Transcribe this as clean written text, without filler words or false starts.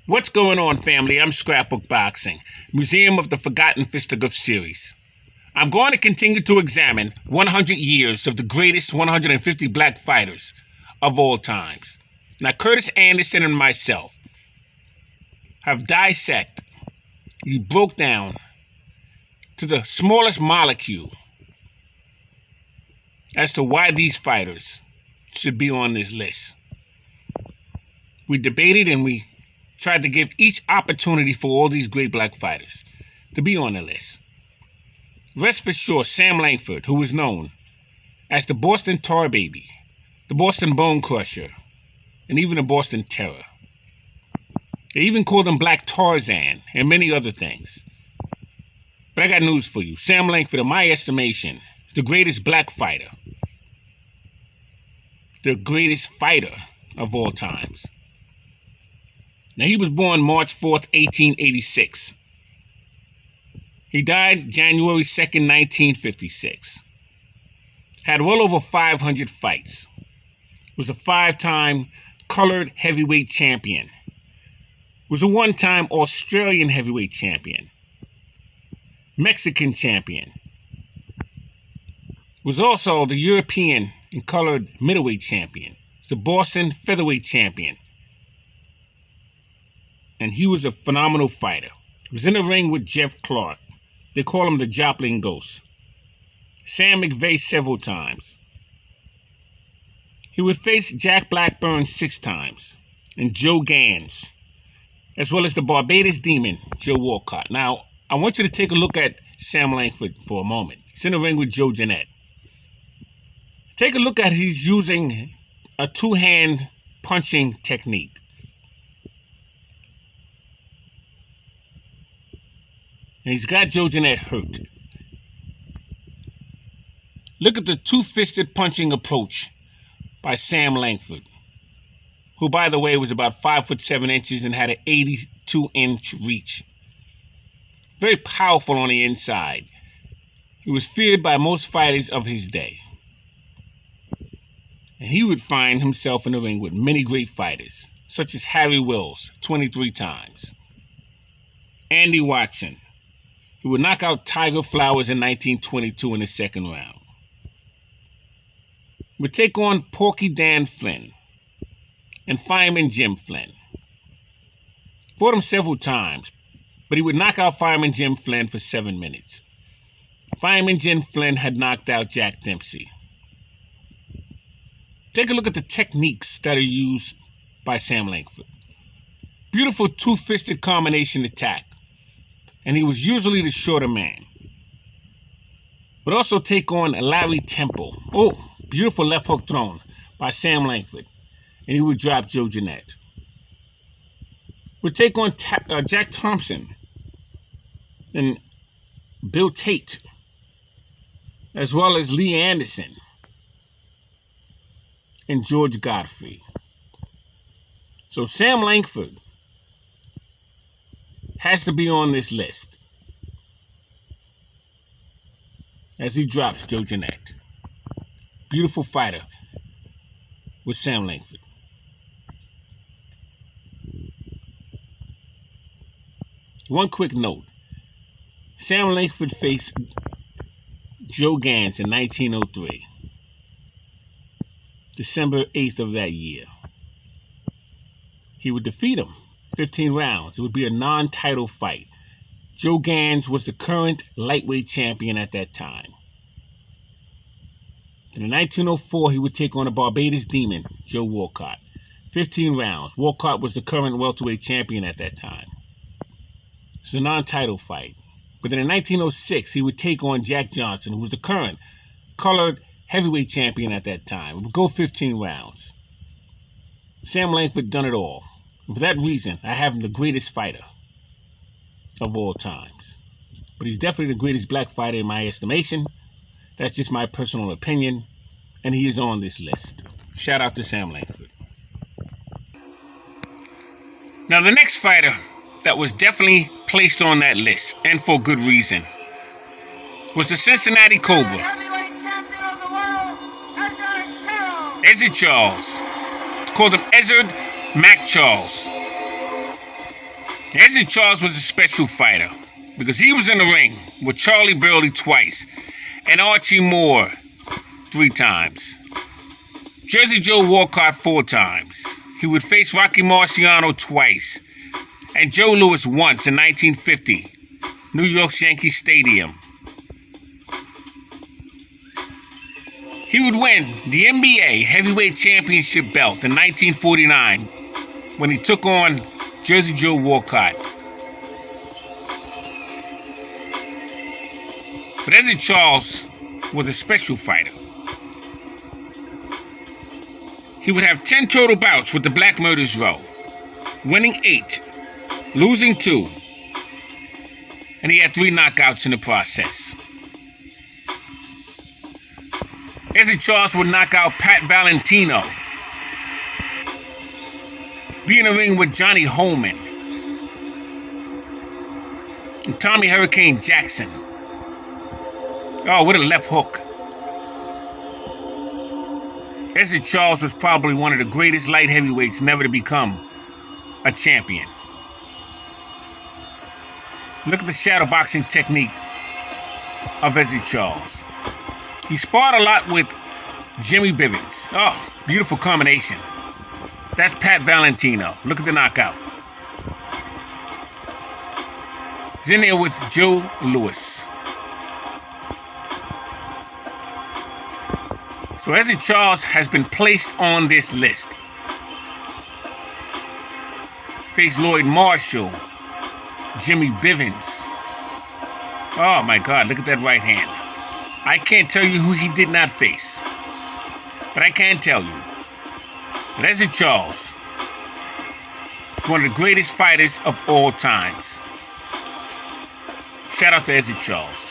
What's going on, family? I'm Scrapbook Boxing, Museum of the Forgotten Fisticuff series. I'm going to continue to examine 100 years of the greatest 150 black fighters of all times. Now, Curtis Anderson and myself have dissected, we broke down to the smallest molecule as to why these fighters should be on this list. We debated and we tried to give each opportunity for all these great black fighters to be on the list. Rest for sure, Sam Langford, who was known as the Boston Tar Baby, the Boston Bone Crusher, and even the Boston Terror. They even called him Black Tarzan and many other things. But I got news for you. Sam Langford, in my estimation, is the greatest black fighter. The greatest fighter of all times. Now, he was born March 4th, 1886. He died January 2nd, 1956. Had well over 500 fights. Was a 5-time colored heavyweight champion. Was a 1-time Australian heavyweight champion. Mexican champion. Was also the European and colored middleweight champion. The Boston featherweight champion. And he was a phenomenal fighter. He was in the ring with Jeff Clark. They call him the Joplin Ghost. Sam McVeigh several times. He would face Jack Blackburn 6 times. And Joe Gans. As well as the Barbados Demon, Joe Walcott. Now, I want you to take a look at Sam Langford for a moment. He's in the ring with Joe Jeanette. Take a look at he's using a 2-hand punching technique. And he's got Joe Jeanette hurt. Look at the 2-fisted punching approach by Sam Langford, who, by the way, was about 5 foot 7 inches and had an 82-inch reach. Very powerful on the inside. He was feared by most fighters of his day. And he would find himself in the ring with many great fighters, such as Harry Wills, 23 times. Andy Watson, who would knock out Tiger Flowers in 1922 in the 2nd round. Would take on Porky Dan Flynn and Fireman Jim Flynn. Fought him several times, but he would knock out Fireman Jim Flynn for 7 minutes. Fireman Jim Flynn had knocked out Jack Dempsey. Take a look at the techniques that are used by Sam Langford. Beautiful 2-fisted combination attack. And he was usually the shorter man. Would also take on Larry Temple. Oh, beautiful left hook thrown by Sam Langford. And he would drop Joe Jeanette. Would take on Jack Thompson and Bill Tate, as well as Lee Anderson and George Godfrey. So Sam Langford has to be on this list as he drops Joe Jeanette. Beautiful fighter with Sam Langford. One quick note. Sam Langford faced Joe Gans in 1903. December 8th of that year. He would defeat him 15 rounds. It would be a non-title fight. Joe Gans was the current lightweight champion at that time. And in 1904, he would take on a Barbados Demon, Joe Walcott. 15 rounds. Walcott was the current welterweight champion at that time. It's a non-title fight. But then in 1906, he would take on Jack Johnson, who was the current colored heavyweight champion at that time. It would go 15 rounds. Sam Langford done it all. And for that reason, I have him the greatest fighter of all times. But he's definitely the greatest black fighter in my estimation. That's just my personal opinion. And he is on this list. Shout out to Sam Langford. Now, the next fighter that was definitely placed on that list, and for good reason, was the Cincinnati Cobra, Ezzard Charles. Called him Ezzard Mac Charles. Ezzard Charles was a special fighter because he was in the ring with Charlie Burley twice and Archie Moore 3 times. Jersey Joe Walcott 4 times. He would face Rocky Marciano twice and Joe Louis once in 1950, New York's Yankee Stadium. He would win the NBA Heavyweight Championship belt in 1949 when he took on Jersey Joe Walcott. But Ezzard Charles was a special fighter. He would have 10 total bouts with the Black Murderers Row, winning 8, losing 2, and he had 3 knockouts in the process. Ezzard Charles would knock out Pat Valentino, be in the ring with Johnny Holman and Tommy Hurricane Jackson. Oh, with a left hook. Ezzard Charles was probably one of the greatest light heavyweights never to become a champion. Look at the shadow boxing technique of Ezzard Charles. He sparred a lot with Jimmy Bivens. Oh, beautiful combination. That's Pat Valentino. Look at the knockout. He's in there with Joe Louis. So Ezzard Charles has been placed on this list. Faced Lloyd Marshall, Jimmy Bivens. Oh my God, look at that right hand. I can't tell you who he did not face, but I can tell you that Ezzard Charles is one of the greatest fighters of all times. Shout out to Ezzard Charles.